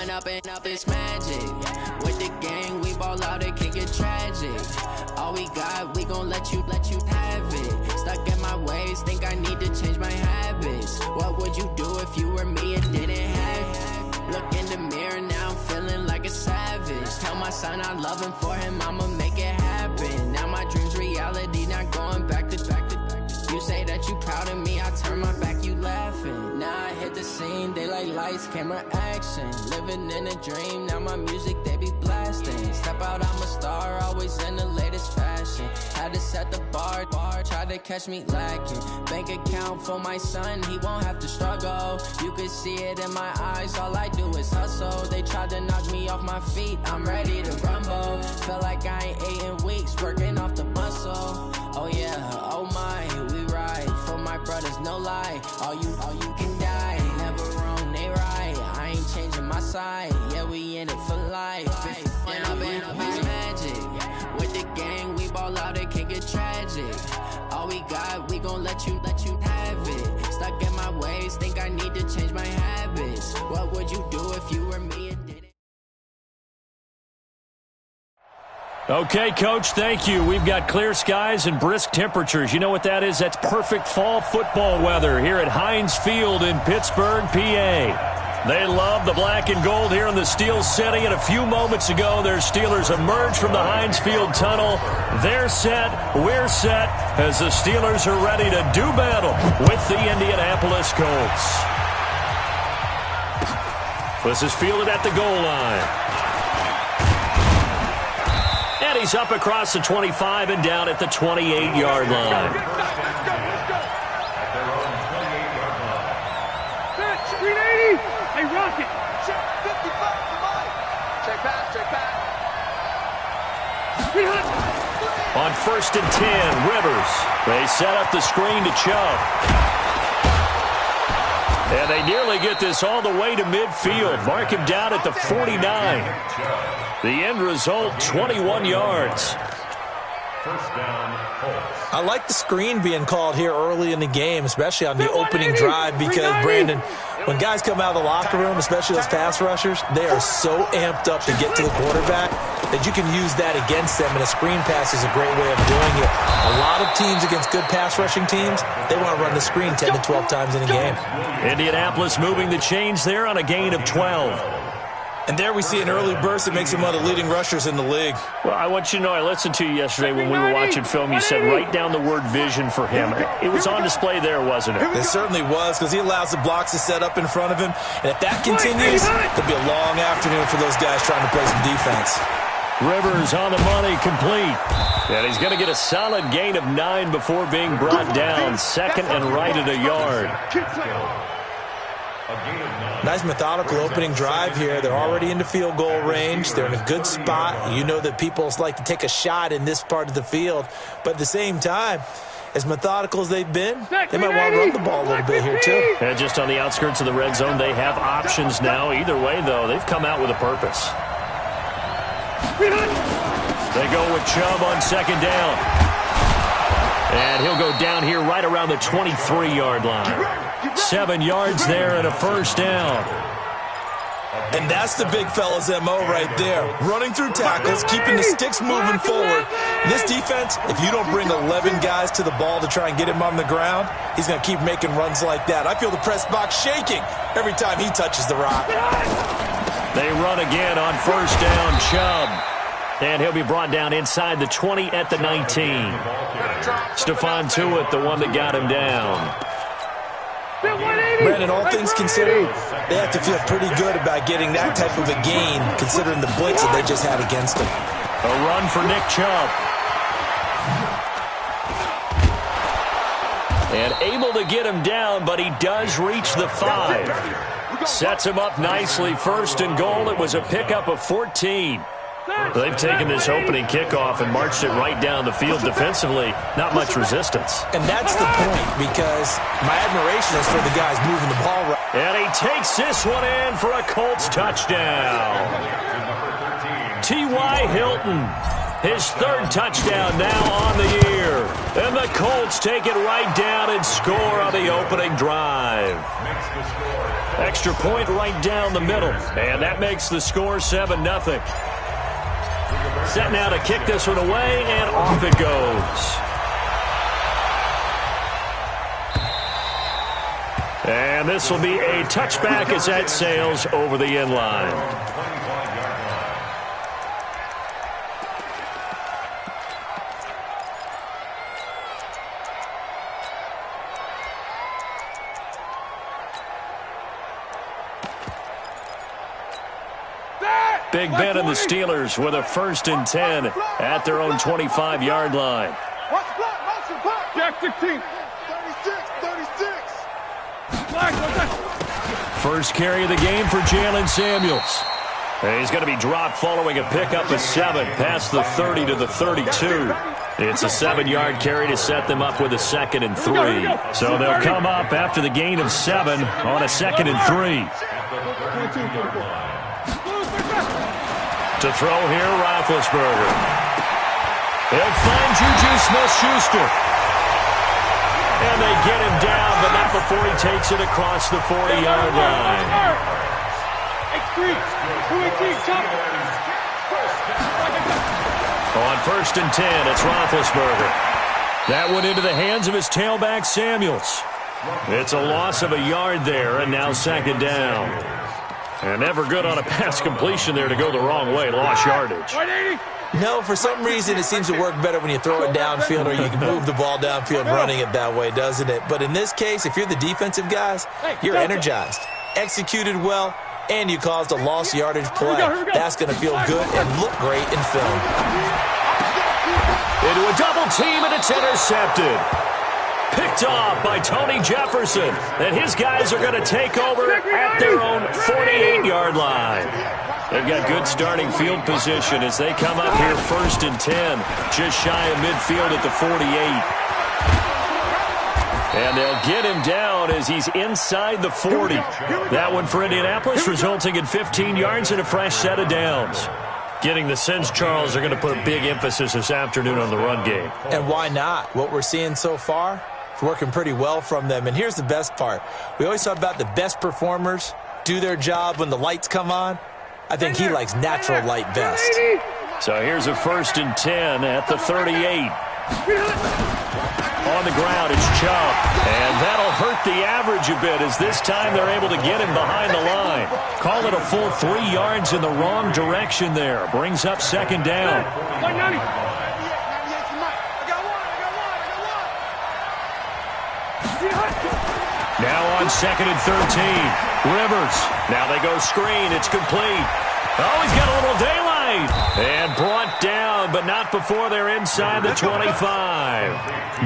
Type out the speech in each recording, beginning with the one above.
Up it's magic. With the gang, we ball out, it can get tragic. All we got, we gon' let you have it. Stuck in my ways, think I need to change my habits. What would you do if you were me and didn't have it? Look in the mirror, now I'm feeling like a savage. Tell my son I love him, for him I'ma make it happen. Now my dream's reality, not going back to. You say that you proud of me, I turn my back, you laughing. Now I hit the scene, they like lights, camera, action. Living in a dream, now my music, they be blasting. Step out, I'm a star, always in the latest fashion. Had to set the bar, try to catch me lacking. Bank account for my son, he won't have to struggle. You could see it in my eyes, all I do is hustle. They tried to knock me off my feet, I'm ready to rumble. Feel like I ain't ate in weeks, working off the muscle. Oh yeah, oh my, we ride for my brothers, no lie. All you can die, never wrong, they right. I ain't changing my side, yeah, we in it for life. And up it's magic. With the gang, we ball out, it can get tragic. All we got, we gon' let you have it. Stuck in my ways, think I need to change my habits. What would you do if you were me and did it? Okay, Coach, thank you. We've got clear skies and brisk temperatures. You know what that is? That's perfect fall football weather here at Heinz Field in Pittsburgh, PA. They love the black and gold here in the Steel City, and a few moments ago, their Steelers emerged from the Heinz Field tunnel. They're set, we're set, as the Steelers are ready to do battle with the Indianapolis Colts. This is fielded at the goal line. And he's up across the 25 and down at the 28-yard line. Screen 80. Hey, Rocket. Check 55. Come on. Check pass. On 1st and 10, Rivers. They set up the screen to Chubb. And they nearly get this all the way to midfield. Mark him down at the 49. The end result, 21 yards. First down, Colts. I like the screen being called here early in the game, especially on the opening drive, because, Brandon, when guys come out of the locker room, especially those pass rushers, they are so amped up to get to the quarterback that you can use that against them, and a screen pass is a great way of doing it. A lot of teams against good pass rushing teams, they want to run the screen 10 to 12 times in a game. Indianapolis moving the chains there on a gain of 12. And there we see an early burst that makes him one of the leading rushers in the league. Well, I want you to know, I listened to you yesterday when we were watching film. You said write down the word vision for him. It was on display there, wasn't it? It certainly was, because he allows the blocks to set up in front of him. And if that continues, it'll be a long afternoon for those guys trying to play some defense. Rivers on the money, complete. And he's going to get a solid gain of 9 before being brought down. Second and right at a yard. Nice methodical opening drive here. They're already into field goal range. They're in a good spot. You know that people like to take a shot in this part of the field. But at the same time, as methodical as they've been, they might want to run the ball a little bit here too. And just on the outskirts of the red zone, they have options now. Either way, though, they've come out with a purpose. They go with Chubb on second down. And he'll go down here right around the 23-yard line. 7 yards there and a first down. And that's the big fella's MO right there. Running through tackles, keeping the sticks moving forward. This defense, if you don't bring 11 guys to the ball to try and get him on the ground, he's going to keep making runs like that. I feel the press box shaking every time he touches the rock. They run again on first down, Chubb. And he'll be brought down inside the 20 at the 19. Stephon Tuitt, the one that got him down. Brandon, all things considered, they have to feel pretty good about getting that type of a gain, considering the blitz that they just had against them. A run for Nick Chubb. And able to get him down, but he does reach the 5. Sets him up nicely. First and goal. It was a pickup of 14. They've taken this opening kickoff and marched it right down the field defensively. Not much resistance. And that's the point, because my admiration is for the guys moving the ball right. And he takes this one in for a Colts touchdown. T.Y. Hilton, his 3rd touchdown now on the year. And the Colts take it right down and score on the opening drive. Extra point right down the middle. And that makes the score 7-0. Set now to kick this one away, and off it goes. And this will be a touchback as that sails over the end line. Big Ben and the Steelers with a 1st and 10 at their own 25-yard line. Jack 16. 36. First carry of the game for Jalen Samuels. He's going to be dropped following a pickup of 7 past the 30 to the 32. It's a 7-yard carry to set them up with a 2nd and 3. So they'll come up after the gain of 7 on a 2nd and 3. To throw here, Roethlisberger. He'll find Juju Smith-Schuster. And they get him down, but not before he takes it across the 40-yard line. On 1st and 10, it's Roethlisberger. That went into the hands of his tailback, Samuels. It's a loss of a yard there, and now 2nd down. And never good on a pass completion there to go the wrong way. Lost yardage. No, for some reason it seems to work better when you throw it downfield or you can move the ball downfield running it that way, doesn't it? But in this case, if you're the defensive guys, you're energized, executed well, and you caused a lost yardage play. That's going to feel good and look great in film. Into a double team, and it's intercepted. Picked off by Tony Jefferson. And his guys are going to take over at their own 48-yard line. They've got good starting field position as they come up here 1st and 10. Just shy of midfield at the 48. And they'll get him down as he's inside the 40. That one for Indianapolis resulting in 15 yards and a fresh set of downs. Getting the sense, Charles, are going to put a big emphasis this afternoon on the run game. And why not? What we're seeing so far, it's working pretty well from them. And here's the best part. We always talk about the best performers do their job when the lights come on. I think he likes natural light best. So here's a 1st and 10 at the 38. On the ground, it's Chubb. And that'll hurt the average a bit as this time they're able to get him behind the line. Call it a full 3 yards in the wrong direction there. Brings up 2nd down. Now on 2nd and 13. Rivers. Now they go screen. It's complete. Oh, he's got a little daylight. And brought down, but not before they're inside the 25.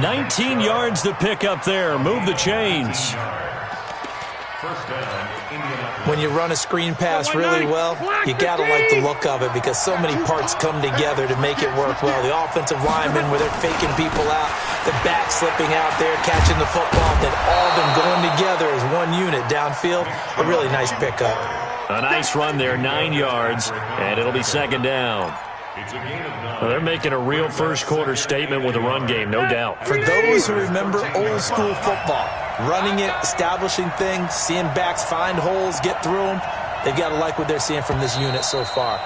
19 yards to pick up there. Move the chains. When you run a screen pass really well, you got to like the look of it because so many parts come together to make it work well. The offensive linemen, where they're faking people out, the back slipping out there, catching the football, then all of them going together as one unit downfield. A really nice pickup. A nice run there, 9 yards, and it'll be 2nd down. Well, they're making a real first-quarter statement with a run game, no doubt. For those who remember old-school football, running it, establishing things, seeing backs find holes, get through them, they've got to like what they're seeing from this unit so far.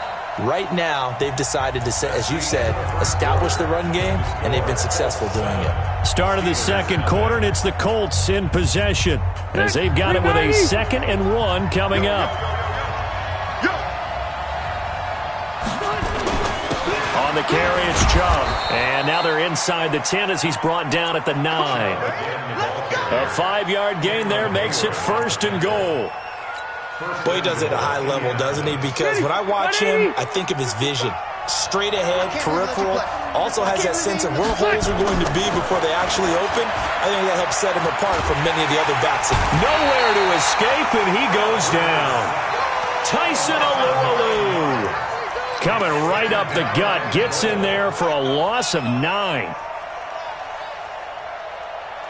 Right now, they've decided to, as you said, establish the run game, and they've been successful doing it. Start of the 2nd quarter, and it's the Colts in possession as they've got it with a 2nd and 1 coming up. On the carry, it's Chubb. And now they're inside the 10 as he's brought down at the 9. A 5-yard gain there makes it 1st and goal. Boy, he does it at a high level, doesn't he? Because when I watch him, I think of his vision. Straight ahead, peripheral. Also has that sense of where holes are going to be before they actually open. I think that helps set him apart from many of the other backs. Nowhere to escape, and he goes down. Tyson Alualu. Coming right up the gut. Gets in there for a loss of 9.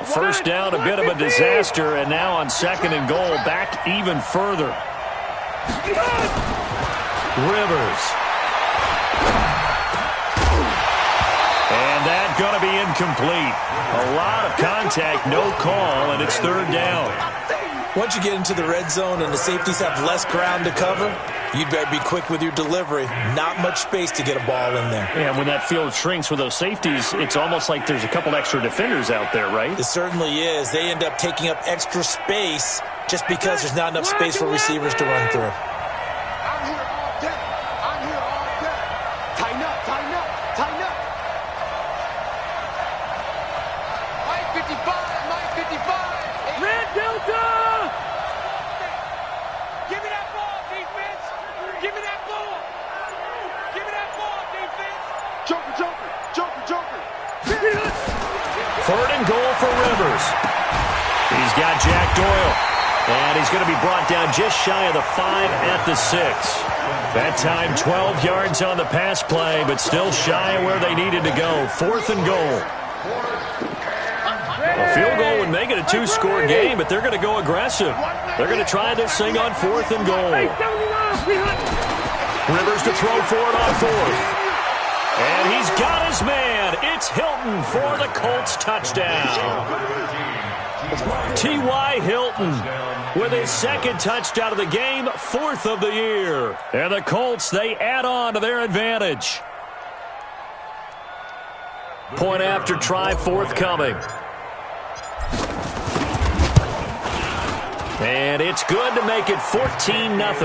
First down, a bit of a disaster, and now on 2nd and goal, back even further. Rivers. And that going to be incomplete. A lot of contact, no call, and it's 3rd down. Once you get into the red zone and the safeties have less ground to cover, you'd better be quick with your delivery. Not much space to get a ball in there. Yeah, when that field shrinks with those safeties, it's almost like there's a couple extra defenders out there, right? It certainly is. They end up taking up extra space just because there's not enough space for receivers to run through. I'm here all day. I'm here all day. Tighten up, tighten up, tighten up. Mike 55, Mike 55. Red Delta! Give me that ball, defense. Give me that ball. Give me that ball, defense. Joker, Joker, Joker, Joker. 3rd and goal for Rivers. He's got Jack Doyle. And he's going to be brought down just shy of the 5 at the 6. That time 12 yards on the pass play, but still shy of where they needed to go. 4th and goal. A field goal would make it a 2-score game, but they're going to go aggressive. They're going to try this thing on 4th and goal. Rivers to throw for it on 4th. And he's got his man. It's Hilton for the Colts touchdown. T.Y. Hilton with his 2nd touchdown of the game, 4th of the year. And the Colts, they add on to their advantage. Point after try forthcoming. And it's good to make it 14-0. Makes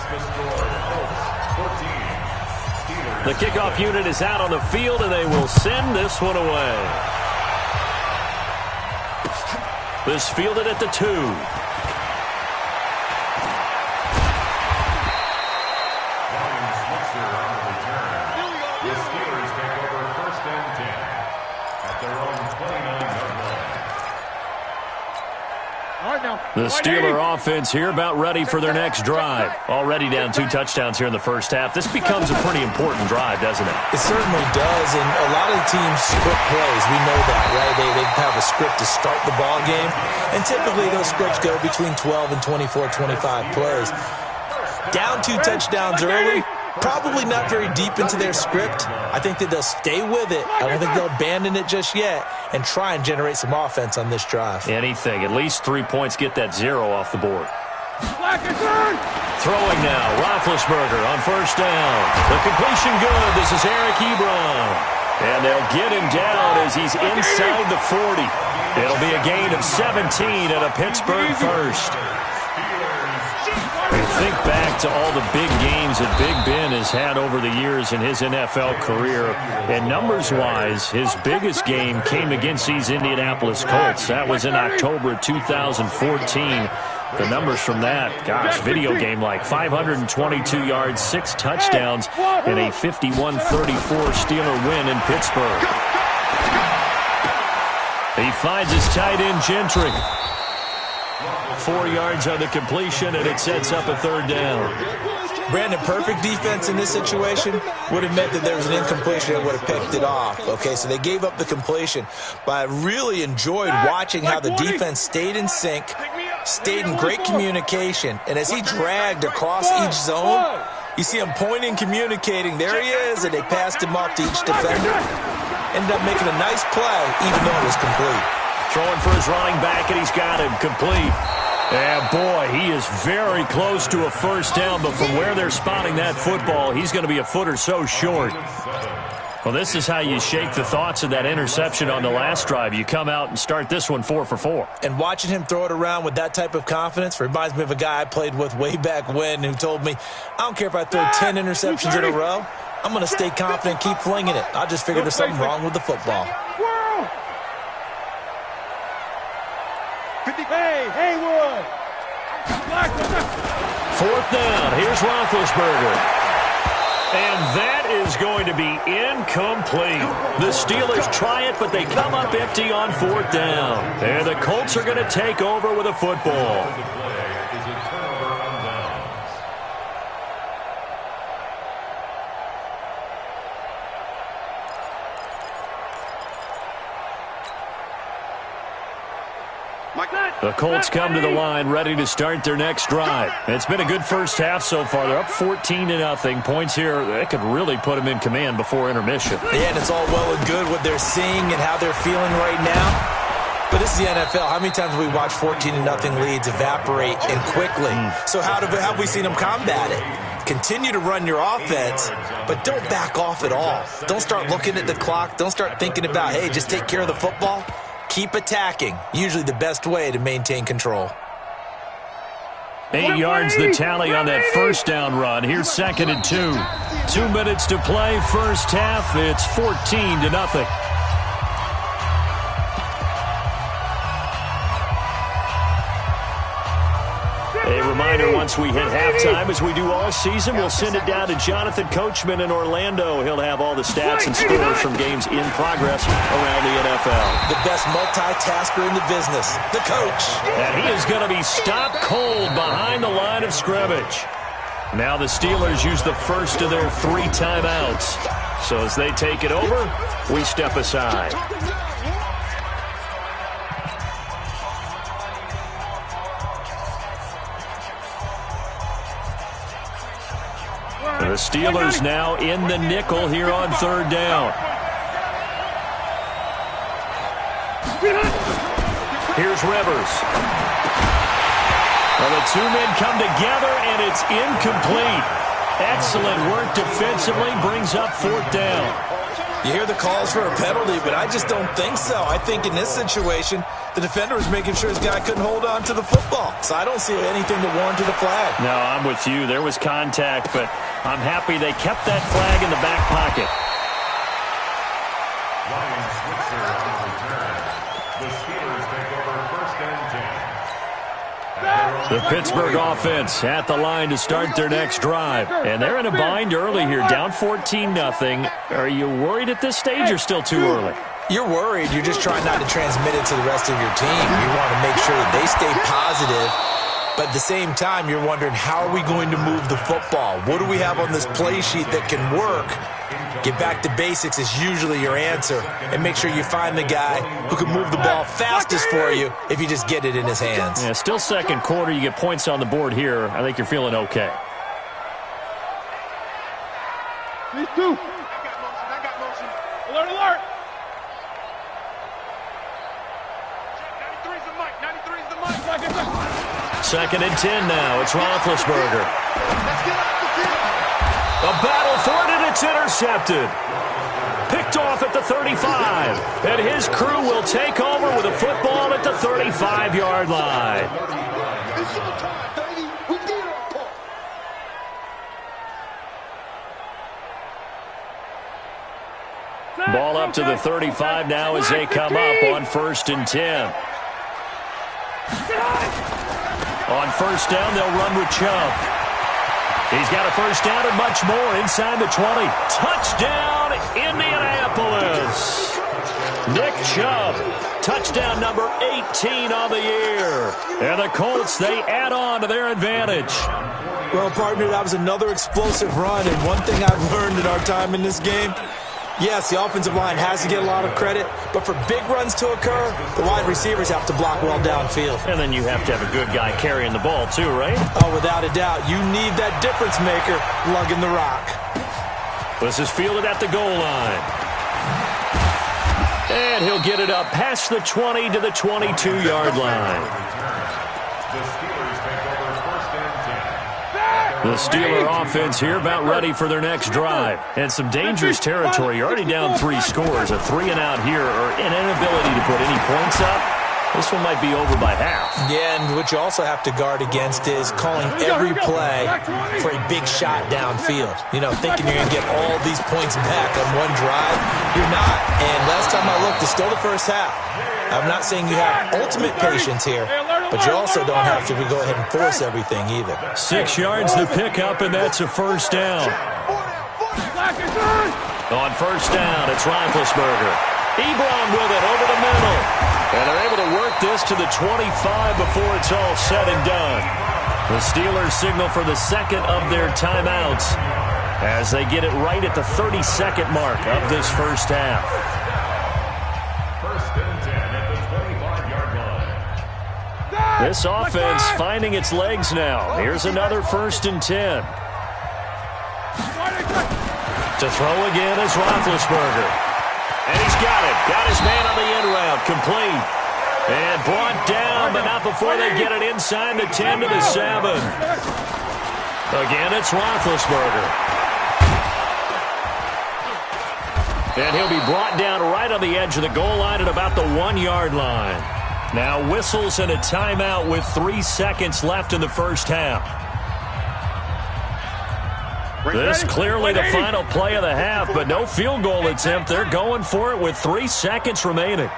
the score Colts 14. The kickoff unit is out on the field, and they will send this one away. This fielded at the 2. Lions Switzer on the return. The Steelers take over 1st and 10 at their own 29-yard line. The Steeler offense here about ready for their next drive. Already down 2 touchdowns here in the first half. This becomes a pretty important drive, doesn't it? It certainly does, and a lot of the teams script plays. We know that, right? They have a script to start the ball game, and typically those scripts go between 12 and 24, 25 plays. Down 2 touchdowns early, probably not very deep into their script. I think that they'll stay with it. I don't think they'll abandon it just yet and try and generate some offense on this drive. Anything. At least 3 points, get that 0 off the board. Throwing now, Roethlisberger on 1st down. The completion good. This is Eric Ebron. And they'll get him down as he's inside the 40. It'll be a gain of 17 and a Pittsburgh first. Think back to all the big games that Big Ben has had over the years in his NFL career. And numbers-wise, his biggest game came against these Indianapolis Colts. That was in October 2014. The numbers from that, gosh, video game like 522 yards, 6 touchdowns, and a 51-34 Steeler win in Pittsburgh. He finds his tight end, Gentry. 4 yards on the completion, and it sets up a 3rd down. Brandon, perfect defense in this situation would have meant that there was an incompletion that would have picked it off. Okay, so they gave up the completion, but I really enjoyed watching how the defense stayed in sync, stayed in great communication, and as he dragged across each zone, you see him pointing, communicating. There he is, and they passed him off to each defender. Ended up making a nice play, even though it was complete. Throwing for his running back, and he's got him complete. And boy, he is very close to a 1st down, but from where they're spotting that football, he's going to be a foot or so short. Well, this is how you shake the thoughts of that interception on the last drive. You come out and start this one 4 for 4. And watching him throw it around with that type of confidence reminds me of a guy I played with way back when who told me, I don't care if I throw 10 interceptions in a row, I'm going to stay confident and keep flinging it. I just figured there's something wrong with the football. Hey, Haywood! 4th down. Here's Roethlisberger. And that is going to be incomplete. The Steelers try it, but they come up empty on 4th down. And the Colts are going to take over with a football. The Colts come to the line ready to start their next drive. It's been a good first half so far. They're up 14-0. Points here, they could really put them in command before intermission. Yeah, and it's all well and good what they're seeing and how they're feeling right now. But this is the NFL. How many times have we watched 14-0 leads evaporate and quickly? So how have we seen them combat it? Continue to run your offense, but don't back off at all. Don't start looking at the clock. Don't start thinking about, hey, just take care of the football. Keep attacking. Usually the best way to maintain control. 8 yards the tally on that first down run. Here's 2nd and 2. 2 minutes to play, first half. It's 14-0. A reminder, once we hit halftime, as we do all season, we'll send it down to Jonathan Coachman in Orlando. He'll have all the stats and scores from games in progress around the NFL. The best multitasker in the business, the coach. And he is going to be stopped cold behind the line of scrimmage. Now the Steelers use the first of their 3 timeouts. So as they take it over, we step aside. The Steelers now in the nickel here on 3rd down. Here's Rivers. Well, the 2 men come together, and it's incomplete. Excellent work defensively, brings up 4th down. You hear the calls for a penalty, but I just don't think so. I think in this situation, the defender was making sure his guy couldn't hold on to the football. So I don't see anything to warrant a flag. No, I'm with you. There was contact, but I'm happy they kept that flag in the back pocket. Ryan Switzer on the return. The Steelers take over 1st and 10. The Pittsburgh offense at the line to start their next drive. And they're in a bind early here, down 14-0. Are you worried at this stage or still too early? You're worried. You're just trying not to transmit it to the rest of your team. You want to make sure that they stay positive. But at the same time, you're wondering, how are we going to move the football? What do we have on this play sheet that can work? Get back to basics is usually your answer. And make sure you find the guy who can move the ball fastest for you if you just get it in his hands. Yeah, still 2nd quarter. You get points on the board here. I think you're feeling okay. These 2. I got motion. Alert, alert. 93's the mic. 93's the mic. 2nd and 10 now. It's Roethlisberger. Let's get off the field. A battle for it, and it's intercepted. Picked off at the 35. And his crew will take over with a football at the 35-yard line. It's your time, baby. We did our part. Ball up to the 35 now as they come up on 1st and 10. On 1st down, they'll run with Chubb. He's got a 1st down and much more inside the 20. Touchdown, Indianapolis. Nick Chubb, touchdown number 18 on the year. And the Colts, they add on to their advantage. Well, partner, that was another explosive run. And one thing I've learned in our time in this game, yes, the offensive line has to get a lot of credit, but for big runs to occur, the wide receivers have to block well downfield. And then you have to have a good guy carrying the ball too, right? Oh, without a doubt. You need that difference maker lugging the rock. This is fielded at the goal line. And he'll get it up past the 20 to the 22-yard line. The Steeler offense here about ready for their next drive. And some dangerous territory. You're already down 3 scores. A 3-and-out here or an inability to put any points up. This one might be over by half. Yeah, and what you also have to guard against is calling every play for a big shot downfield. You know, thinking you're going to get all these points back on one drive. You're not. And last time I looked, it's still the first half. I'm not saying you have ultimate patience here, but you also don't have to go ahead and force everything either. 6 yards the pickup, and that's a 1st down. On 1st down, it's Roethlisberger. Ebron with it over the middle. And they're able to work this to the 25 before it's all said and done. The Steelers signal for the 2nd of their timeouts as they get it right at the 32nd mark of this first half. 1st and 10 at the 25-yard line. This offense finding its legs now. Here's another 1st and 10. To throw again is Roethlisberger. And he's got it. Got his man on the end route. Complete. And brought down, but not before they get it inside the 10 to the 7. Again, it's Roethlisberger. And he'll be brought down right on the edge of the goal line at about the 1-yard line. Now whistles and a timeout with 3 seconds left in the first half. This clearly the final play of the half, but no field goal attempt. They're going for it with 3 seconds remaining.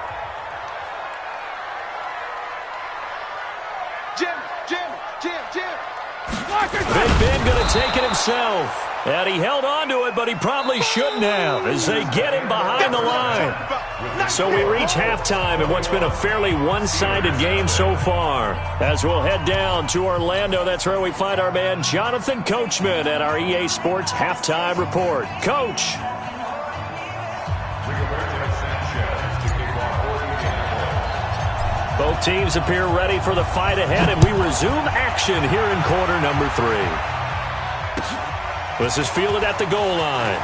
Big Ben going to take it himself. And he held on to it, but he probably shouldn't have as they get him behind the line. So we reach halftime in what's been a fairly one-sided game so far. As we'll head down to Orlando, that's where we find our man Jonathan Coachman at our EA Sports Halftime Report. Coach. Both teams appear ready for the fight ahead, and we resume action here in quarter number 3. This is fielded at the goal line.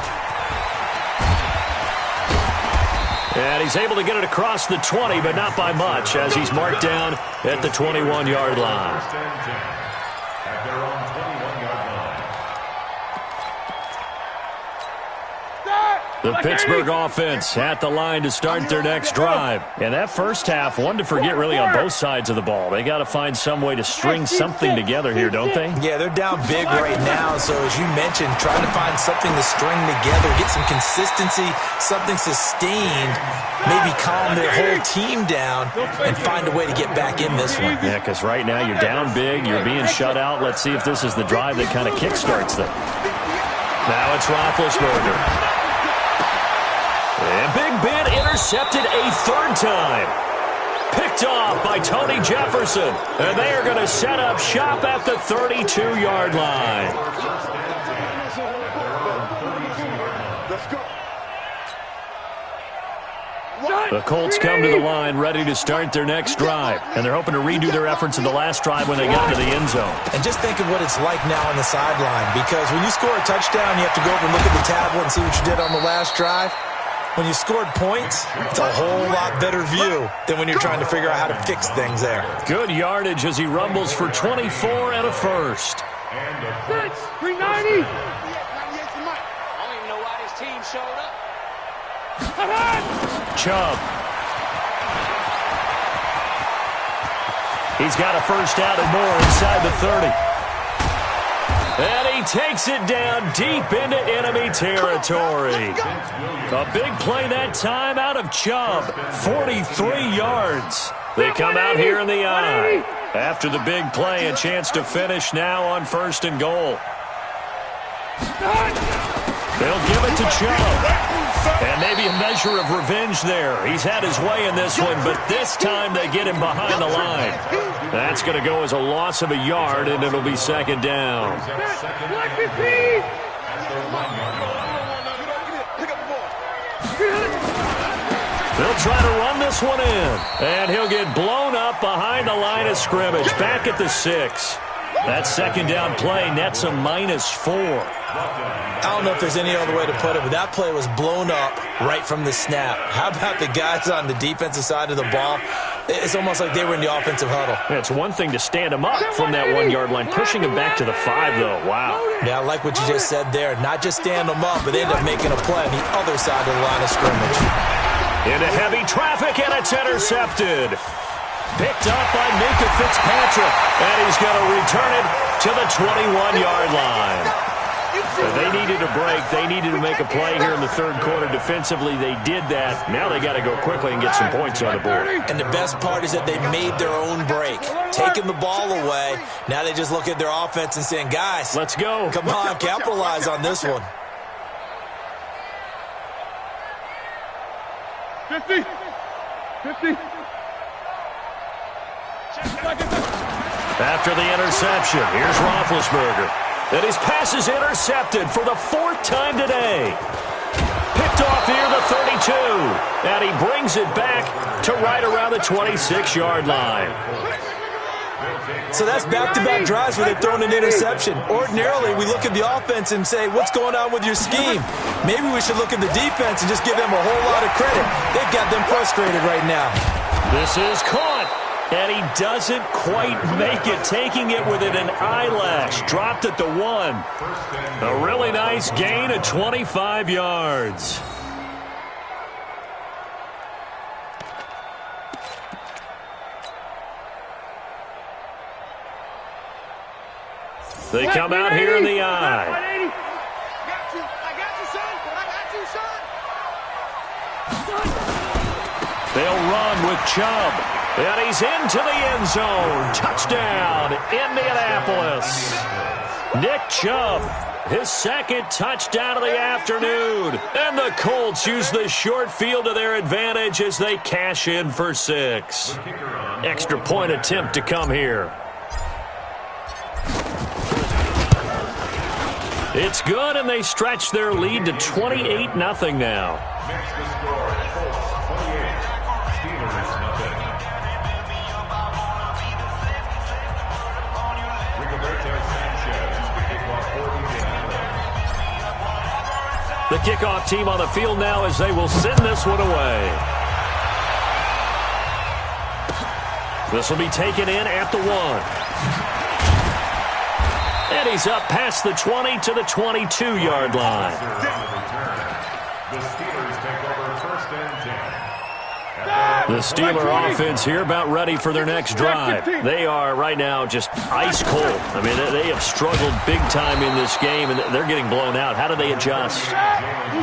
And he's able to get it across the 20, but not by much, as he's marked down at the 21-yard line. At their own 21-yard line. The Pittsburgh offense at the line to start their next drive. And that first half, one to forget really on both sides of the ball. They got to find some way to string something together here, don't they? Yeah, they're down big right now. So as you mentioned, trying to find something to string together, get some consistency, something sustained, maybe calm their whole team down and find a way to get back in this one. Yeah, because right now you're down big, you're being shut out. Let's see if this is the drive that kind of kickstarts them. Now it's Roethlisberger. And Big Ben intercepted a third time. Picked off by Tony Jefferson. And they are going to set up shop at the 32-yard line. Let's go. The Colts come to the line ready to start their next drive. And they're hoping to redo their efforts in the last drive when they get into the end zone. And just think of what it's like now on the sideline. Because when you score a touchdown, you have to go over and look at the tablet and see what you did on the last drive. When you scored points, it's a whole lot better view than when you're trying to figure out how to fix things there. Good yardage as he rumbles for 24 and a first. 390. I don't even know why this team showed up. Chubb. He's got a first down and more inside the 30. And he takes it down deep into enemy territory. A big play that time out of Chubb. 43 yards. They come out here in the eye. After the big play, a chance to finish now on 1st and goal. They'll give it to Chubb. And maybe a measure of revenge there. He's had his way in this one, but this time they get him behind the line. That's going to go as a loss of a yard, and it'll be 2nd down. They'll try to run this one in, and he'll get blown up behind the line of scrimmage, back at the 6. That 2nd down play nets a -4. I don't know if there's any other way to put it, but that play was blown up right from the snap. How about the guys on the defensive side of the ball? It's almost like they were in the offensive huddle. It's one thing to stand him up from that 1-yard line, pushing him back to the 5, though. Wow. Yeah, I like what you just said there. Not just stand them up, but they end up making a play on the other side of the line of scrimmage. Into heavy traffic, and it's intercepted. Picked up by Minka Fitzpatrick, and he's going to return it to the 21-yard line. They needed a break. They needed to make a play here in the 3rd quarter. Defensively, they did that. Now they got to go quickly and get some points on the board. And the best part is that they made their own break, taking the ball away. Now they just look at their offense and saying, guys, let's go. Come on, capitalize on this one. 50. After the interception, here's Roethlisberger. And his pass is intercepted for the 4th time today. Picked off near the 32. And he brings it back to right around the 26-yard line. So that's back-to-back drives where they've thrown an interception. Ordinarily, we look at the offense and say, what's going on with your scheme? Maybe we should look at the defense and just give them a whole lot of credit. They've got them frustrated right now. This is caught. And he doesn't quite make it, taking it within an eyelash. Dropped it to 1. A really nice gain of 25 yards. They come out here in the eye. I got you, son. They'll run with Chubb. And he's into the end zone. Touchdown, Indianapolis. Nick Chubb, his second touchdown of the afternoon. And the Colts use the short field to their advantage as they cash in for 6. Extra point attempt to come here. It's good, and they stretch their lead to 28-0 now. Next to score, Colts 28, Steelers nothing. Rigoberto Sanchez, the kickoff for Indianapolis. The kickoff team on the field now as they will send this one away. This will be taken in at the 1. And he's up past the 20 to the 22-yard line. The Steelers take over 1st and 10. The Steeler offense here about ready for their next drive. They are right now just ice cold. I mean, they have struggled big time in this game, and they're getting blown out. How do they adjust?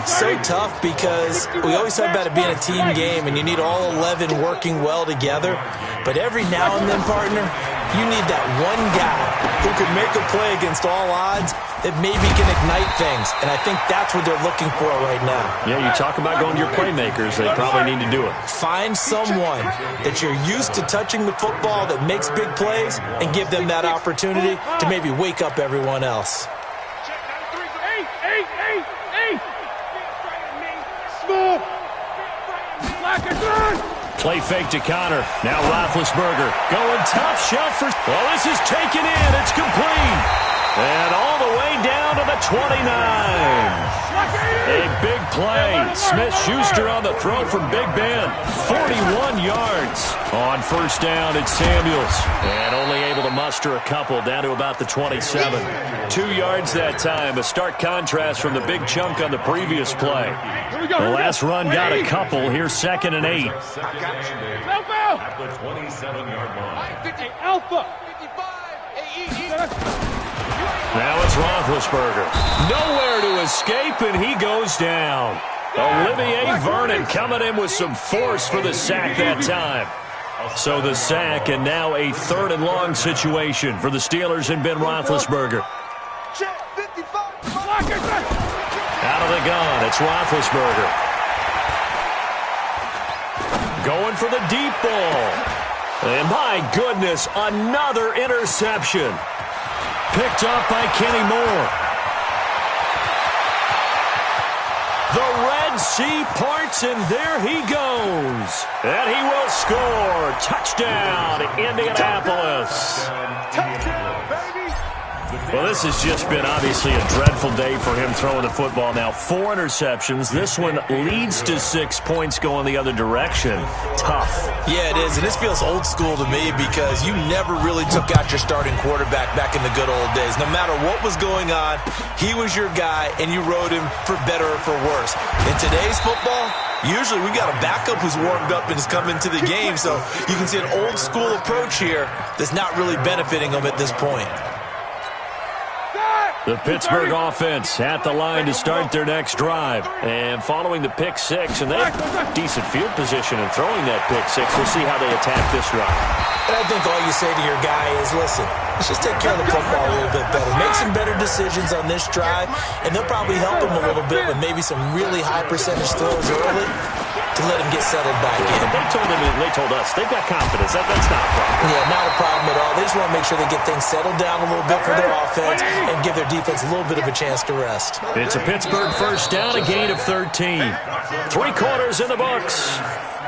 So tough because we always talk about it being a team game, and you need all 11 working well together. But every now and then, partner, you need that one guy who can make a play against all odds that maybe can ignite things. And I think that's what they're looking for right now. Yeah, you talk about going to your playmakers. They probably need to do it. Find someone that you're used to touching the football that makes big plays and give them that opportunity to maybe wake up everyone else. Small. Black and good. Play fake to Connor. Now Roethlisberger going top shelf for... Well, this is taken in. It's complete. And all the way down to the 29. A big play. Smith-Schuster on the throw from Big Ben. 41 yards. On first down, it's Samuels. And only able to muster a couple down to about the 27. 2 yards that time. A stark contrast from the big chunk on the previous play. The last run got a couple. Here's 2nd and 8. At the 27-yard line. Alpha. Now it's Roethlisberger. Nowhere to escape, and he goes down. Olivier Vernon coming in with some force for the sack that time. So the sack, and now a 3rd and long situation for the Steelers and Ben Roethlisberger. Out of the gun, it's Roethlisberger. Going for the deep ball. And my goodness, another interception. Picked up by Kenny Moore. The Red Sea parts, and there he goes. And he will score. Touchdown, Indianapolis. Well, this has just been obviously a dreadful day for him throwing the football. Now 4 interceptions. This one leads to 6 points going the other direction. Tough. Yeah, it is, and this feels old school to me because you never really took out your starting quarterback back in the good old days. No matter what was going on, he was your guy, and you rode him for better or for worse. In today's football, usually we got a backup who's warmed up and is coming to the game, so you can see an old school approach here that's not really benefiting them at this point. The Pittsburgh offense at the line to start their next drive. And following the pick 6, and they have decent field position in throwing that pick 6. We'll see how they attack this drive. And I think all you say to your guy is, listen, let's just take care of the football a little bit better. Make some better decisions on this drive, and they'll probably help him a little bit with maybe some really high percentage throws early to let him get settled back in. They told us they've got confidence. That's not a problem. Yeah, not a problem at all. They just want to make sure they get things settled down a little bit for their offense and give their defense a little bit of a chance to rest. It's a Pittsburgh first down, a gain of 13. 3 quarters in the books.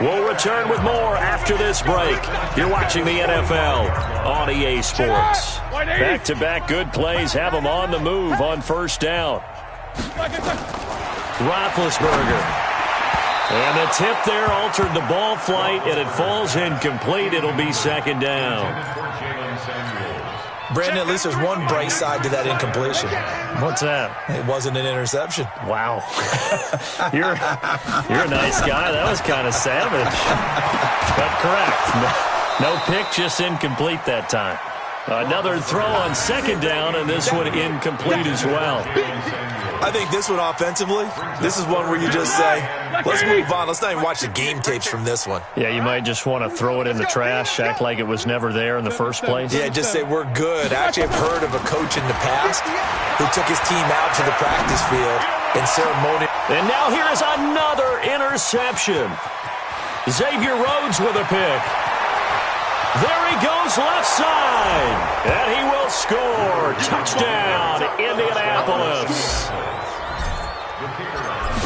We'll return with more after this break. You're watching the NFL on EA Sports. Back-to-back good plays have them on the move on first down. Roethlisberger. And the tip there altered the ball flight, and it falls incomplete. It'll be second down. Brandon, at least there's one bright side to that incompletion. What's that? It wasn't an interception. Wow. You're a nice guy. That was kind of savage. But correct. No pick, just incomplete that time. Another throw on second down, and this one incomplete as well. I think this one offensively, this is one where you just say, let's move on. Let's not even watch the game tapes from this one. Yeah, you might just want to throw it in the trash, act like it was never there in the first place. Yeah, just say we're good. Actually, I've heard of a coach in the past who took his team out to the practice field and ceremonial. And now here is another interception. Xavier Rhodes with a pick. There he goes left side. And he will score. Touchdown, Indianapolis.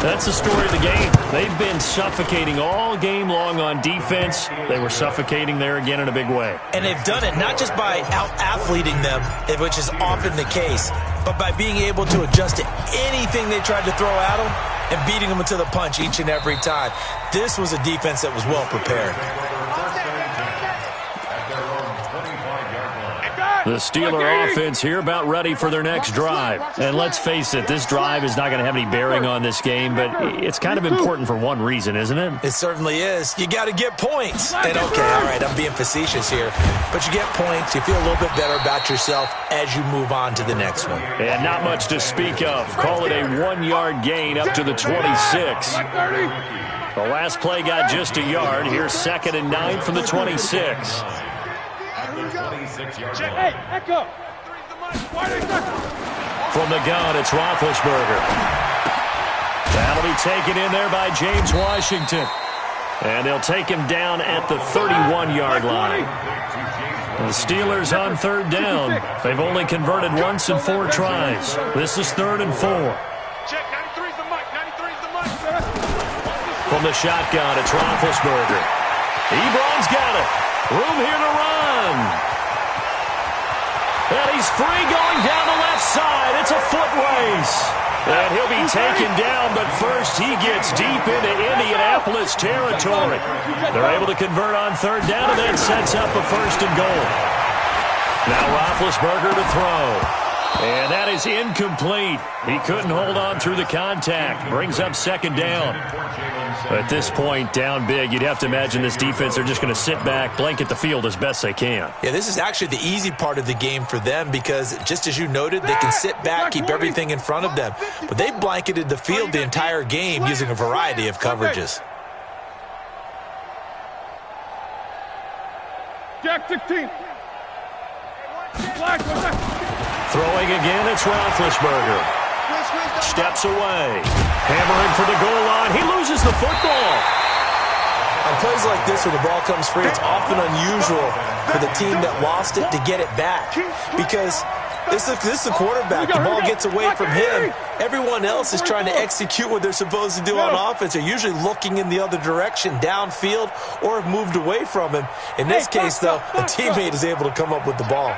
That's the story of the game. They've been suffocating all game long on defense. They were suffocating there again in a big way. And they've done it not just by out-athleting them, which is often the case, but by being able to adjust to anything they tried to throw at them and beating them to the punch each and every time. This was a defense that was well prepared. The Steeler offense here about ready for their next drive. And let's face it, this drive is not going to have any bearing on this game, but it's kind of important for one reason, isn't it? It certainly is. You got to get points. And okay, all right, I'm being facetious here, but you get points, you feel a little bit better about yourself as you move on to the next one. And not much to speak of. Call it a 1-yard gain up to the 26. The last play got just a yard. Here's 2nd and 9 from the 26. From the gun, it's Roethlisberger. That'll be taken in there by James Washington. And they'll take him down at the 31-yard line. The Steelers on 3rd down. They've only converted once in 4 tries. This is 3rd and 4. From the shotgun, it's Roethlisberger. Ebron's got it. Room here to run. And he's free going down the left side. It's a foot race. And he'll be taken down, but first he gets deep into Indianapolis territory. They're able to convert on 3rd down, and that sets up a 1st and goal. Now Roethlisberger to throw. And that is incomplete. He couldn't hold on through the contact. Brings up 2nd down. At this point, down big, you'd have to imagine this defense, they're just going to sit back, blanket the field as best they can. Yeah, this is actually the easy part of the game for them because, just as you noted, they can sit back, keep everything in front of them. But they blanketed the field the entire game using a variety of coverages. Jack 16. Throwing again, it's Roethlisberger. Steps away. Hammering for the goal line. He loses the football. On plays like this where the ball comes free, it's often unusual for the team that lost it to get it back. Because this is the quarterback. The ball gets away from him. Everyone else is trying to execute what they're supposed to do on offense. They're usually looking in the other direction, downfield, or have moved away from him. In this case, though, a teammate is able to come up with the ball.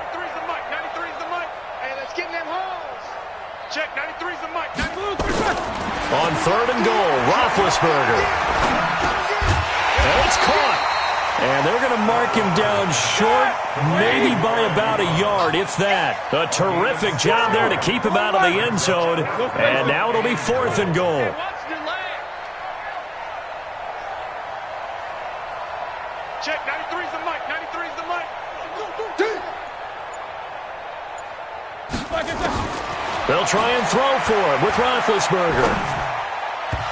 On 3rd and goal, Roethlisberger. And it's caught. And they're going to mark him down short, maybe by about a yard, if that. A terrific job there to keep him out of the end zone. And now it'll be 4th and goal. Check, 93's the mic, 93's the mic. They'll try and throw for it with Roethlisberger.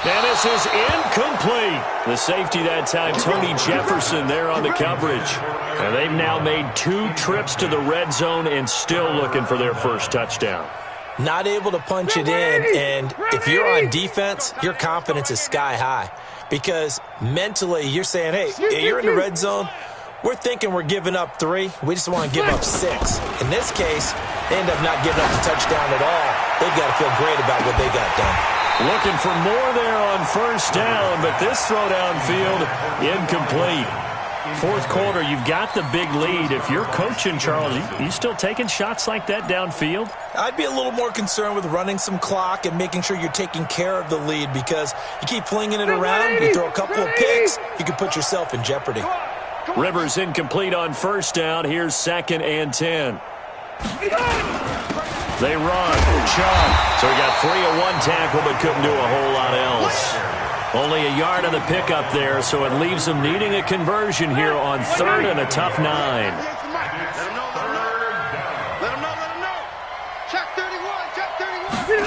And this is incomplete. The safety that time, Tony Jefferson there on the coverage. And they've now made 2 trips to the red zone and still looking for their first touchdown. Not able to punch it in, and if you're on defense, your confidence is sky high. Because mentally, you're saying, hey, you're in the red zone. We're thinking we're giving up 3. We just want to give up 6. In this case, they end up not giving up the touchdown at all. They've got to feel great about what they got done. Looking for more there on 1st down, but this throw downfield, incomplete. Fourth quarter, you've got the big lead. If you're coaching, Charles, you still taking shots like that downfield? I'd be a little more concerned with running some clock and making sure you're taking care of the lead, because you keep flinging it around, you throw a couple of picks, you can put yourself in jeopardy. Rivers incomplete on first down. Here's 2nd and 10. They run. Chubb. So he got free of one tackle but couldn't do a whole lot else. Only a yard of the pickup there, so it leaves them needing a conversion here on 3rd and a tough 9. Let him know. Check 31, check 31.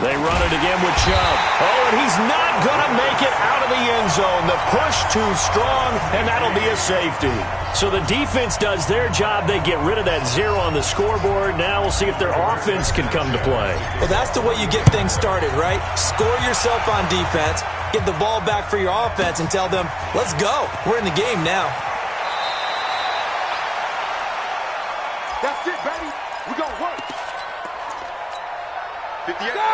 They run it again with Chubb. Oh, and he's not going to make it out of the end zone. The push too strong, and that'll be a safety. So the defense does their job. They get rid of that 0 on the scoreboard. Now we'll see if their offense can come to play. Well, that's the way you get things started, right? Score yourself on defense, get the ball back for your offense, and tell them, let's go. We're in the game now. That's it, baby. We're going to work.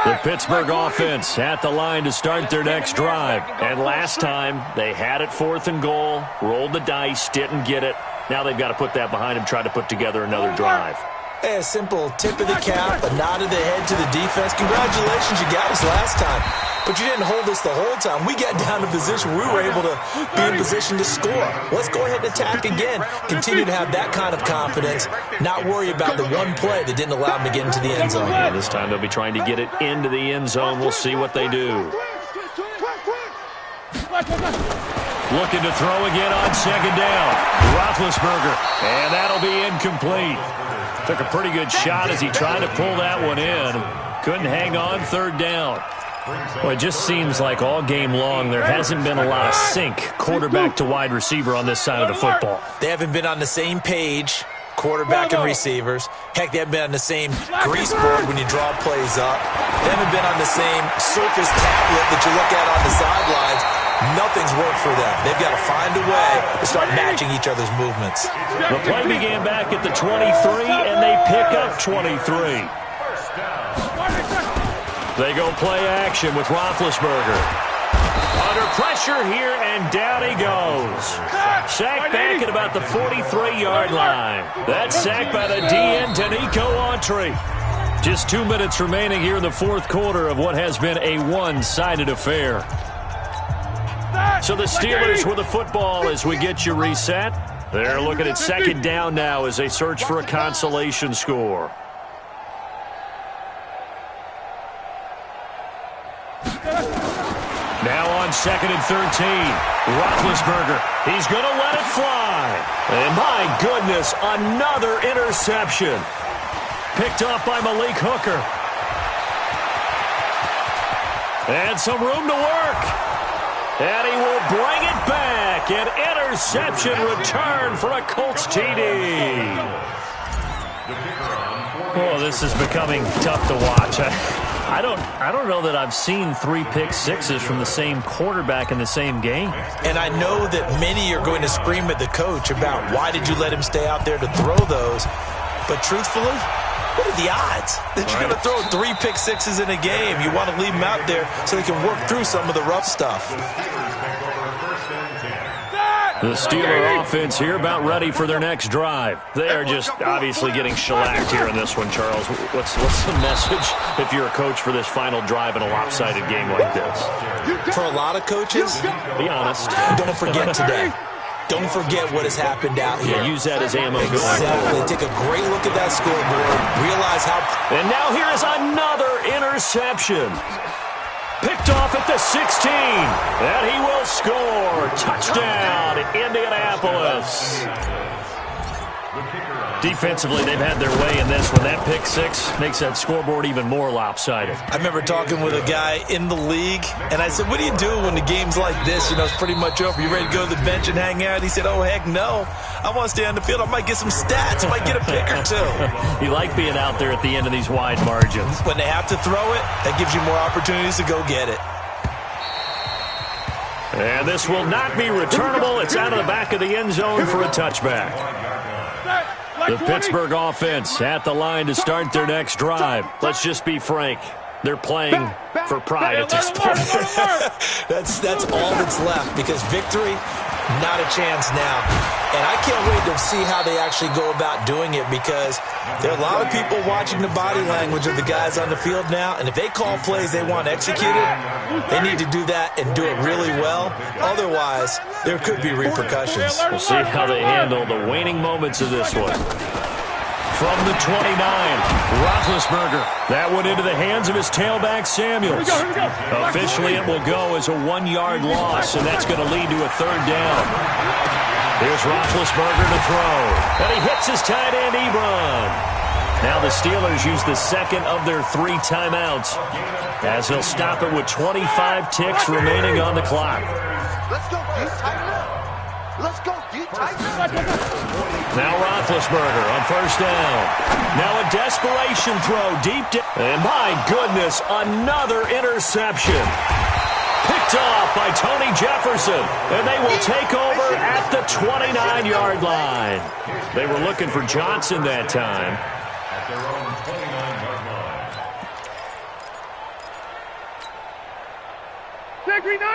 The Pittsburgh offense at the line to start their next drive. And last time, they had it 4th and goal, rolled the dice, didn't get it. Now they've got to put that behind them, try to put together another drive. Hey, a simple tip of the cap, a nod of the head to the defense. Congratulations, you got us last time. But you didn't hold us the whole time. We got down to position. We were able to be in position to score. Let's go ahead and attack again. Continue to have that kind of confidence. Not worry about the one play that didn't allow them to get into the end zone. Yeah, this time they'll be trying to get it into the end zone. We'll see what they do. Looking to throw again on 2nd down. Roethlisberger. And that'll be incomplete. Took a pretty good shot as he tried to pull that one in. Couldn't hang on 3rd down. Well, it just seems like all game long there hasn't been a lot of sync quarterback to wide receiver on this side of the football. They haven't been on the same page, quarterback and receivers. Heck, they haven't been on the same grease board when you draw plays up. They haven't been on the same Surface tablet that you look at on the sidelines. Nothing's worked for them. They've got to find a way to start matching each other's movements. The play began back at the 23, and they pick up 23. They go play action with Roethlisberger. Under pressure here, and down he goes. Sacked back at about the 43-yard line. That's sacked by the DN, Danico Autry. Just 2 minutes remaining here in the 4th quarter of what has been a one-sided affair. So the Steelers with the football as we get you reset. They're looking at 2nd down now as they search for a consolation score. Now on 2nd and 13. Roethlisberger. He's going to let it fly. And my goodness, another interception. Picked off by Malik Hooker. And some room to work. And he will bring it back. An interception return for a Colts TD. Oh, this is becoming tough to watch. I don't know that I've seen 3 pick sixes from the same quarterback in the same game. And I know that many are going to scream at the coach about why did you let him stay out there to throw those. But truthfully, what are the odds that you're going to throw 3 pick sixes in a game? You want to leave them out there so they can work through some of the rough stuff. The Steeler offense here about ready for their next drive. They are just obviously getting shellacked here in this one, Charles. What's the message if you're a coach for this final drive in a lopsided game like this? For a lot of coaches, be honest. Don't forget today. Don't forget what has happened out here. Yeah, use that as ammo. Exactly. Take a great look at that scoreboard. Realize how... And now here is another interception. Picked off at the 16. And he will score. Touchdown, Indianapolis. Defensively, they've had their way in this one. That pick six makes that scoreboard even more lopsided. I remember talking with a guy in the league, and I said, what do you do when the game's like this? You know, it's pretty much over. You ready to go to the bench and hang out? He said, oh, heck no. I want to stay on the field. I might get some stats. I might get a pick or two. You like being out there at the end of these wide margins. When they have to throw it, that gives you more opportunities to go get it. And this will not be returnable. It's out of the back of the end zone for a touchback. The Pittsburgh offense at the line to start their next drive. Let's just be frank. They're playing for pride at this point. That's all that's left, because victory Not a chance now. And I can't wait to see how they actually go about doing it, because there are a lot of people watching the body language of the guys on the field now, and if they call plays they want executed, they need to do that and do it really well. Otherwise, there could be repercussions. We'll see how they handle the waning moments of this one. From the 29, Roethlisberger. That went into the hands of his tailback, Samuels. Officially, it will go as a 1-yard loss, and that's going to lead to a 3rd down. Here's Roethlisberger to throw, and he hits his tight end, Ebron. Now the Steelers use the second of their 3 timeouts, as he'll stop it with 25 ticks remaining on the clock. Let's go, D, tighten up. Let's go, D, tighten up. Now Roethlisberger on 1st down. Now a desperation throw deep down. And my goodness, another interception. Picked off by Tony Jefferson. And they will take over at the 29-yard line. They were looking for Johnson that time. At their own 29-yard line.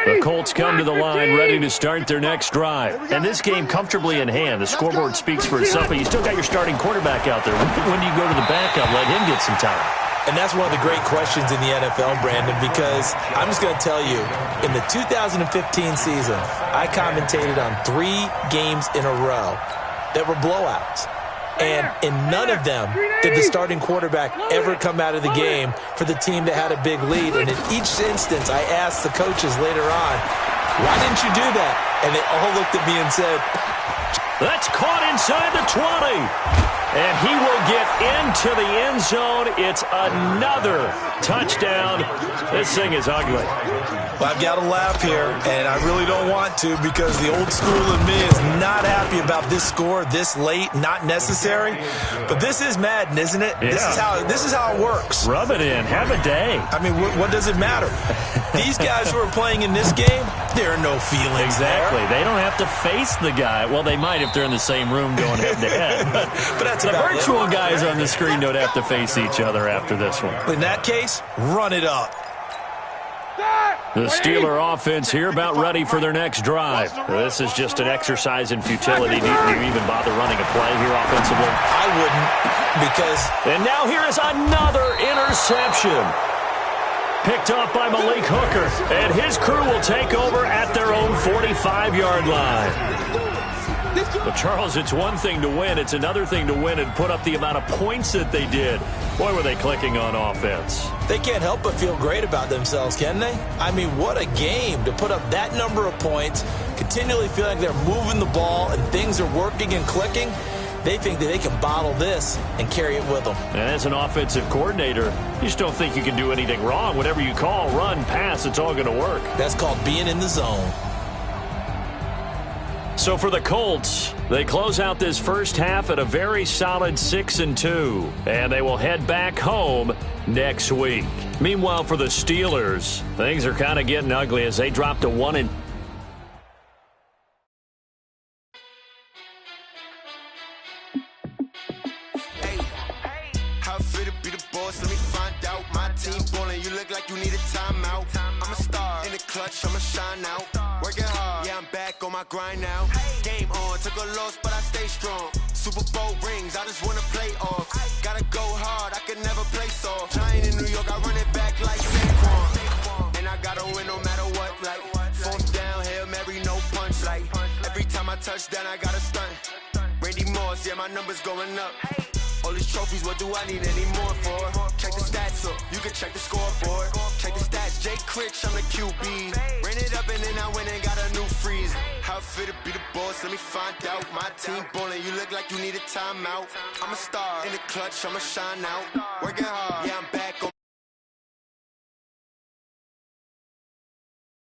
The Colts come to the line ready to start their next drive. And this game comfortably in hand. The scoreboard speaks for itself, but you still got your starting quarterback out there. When do you go to the backup, let him get some time? And that's one of the great questions in the NFL, Brandon, because I'm just going to tell you, in the 2015 season, I commentated on 3 games in a row that were blowouts. And in none of them did the starting quarterback ever come out of the game for the team that had a big lead. And in each instance, I asked the coaches later on, why didn't you do that? And they all looked at me and said, that's caught inside the 20. And he will get into the end zone. It's another touchdown. This thing is ugly. Well, I've got to laugh here, and I really don't want to, because the old school in me is not happy about this score this late, not necessary. But this is Madden, isn't it? Yeah. This is how it works. Rub it in. Have a day. I mean, what does it matter? These guys who are playing in this game, there are no feelings exactly. there. They don't have to face the guy. Well, they might if they're in the same room going head-to-head. But that's the virtual guys on the screen don't have to face each other after this one. In that case, run it up. The Steeler offense here about ready for their next drive. This is just an exercise in futility. Do you even bother running a play here offensively? I wouldn't, because... And now here is another interception. Picked off by Malik Hooker. And his crew will take over at their own 45-yard line. But, Charles, it's one thing to win. It's another thing to win and put up the amount of points that they did. Boy, were they clicking on offense. They can't help but feel great about themselves, can they? I mean, what a game to put up that number of points, continually feeling like they're moving the ball and things are working and clicking. They think that they can bottle this and carry it with them. And as an offensive coordinator, you just don't think you can do anything wrong. Whatever you call, run, pass, it's all going to work. That's called being in the zone. So for the Colts, they close out this first half at a very solid 6-2, and they will head back home next week. Meanwhile, for the Steelers, things are kind of getting ugly as they drop to 1-. How fit to be the boss? Let me find out. My team ballin', you look like you need a timeout. I'm a star in the clutch, I'ma shine out. Working hard, yeah, I'm back on my grind now. Game on, took a loss, but I stay strong. Super Bowl rings, I just wanna play off. Gotta go hard, I can never play soft. Giant in New York, I run it back like Saquon. And I gotta win no matter what, like 4th down, Hail Mary, no punch. Like every time I touch down, I gotta stunt. Randy Moss, yeah, my numbers going up. All these trophies, what do I need any more for? Check the stats up, you can check the scoreboard. Check the stats, Jay Critch, I'm the QB. Ran it up and then I went and got a new freeze. How fit to be the boss, let me find out. My team ballin', you look like you need a timeout. I'm a star in the clutch, I'ma shine out. Working hard, yeah, I'm back on.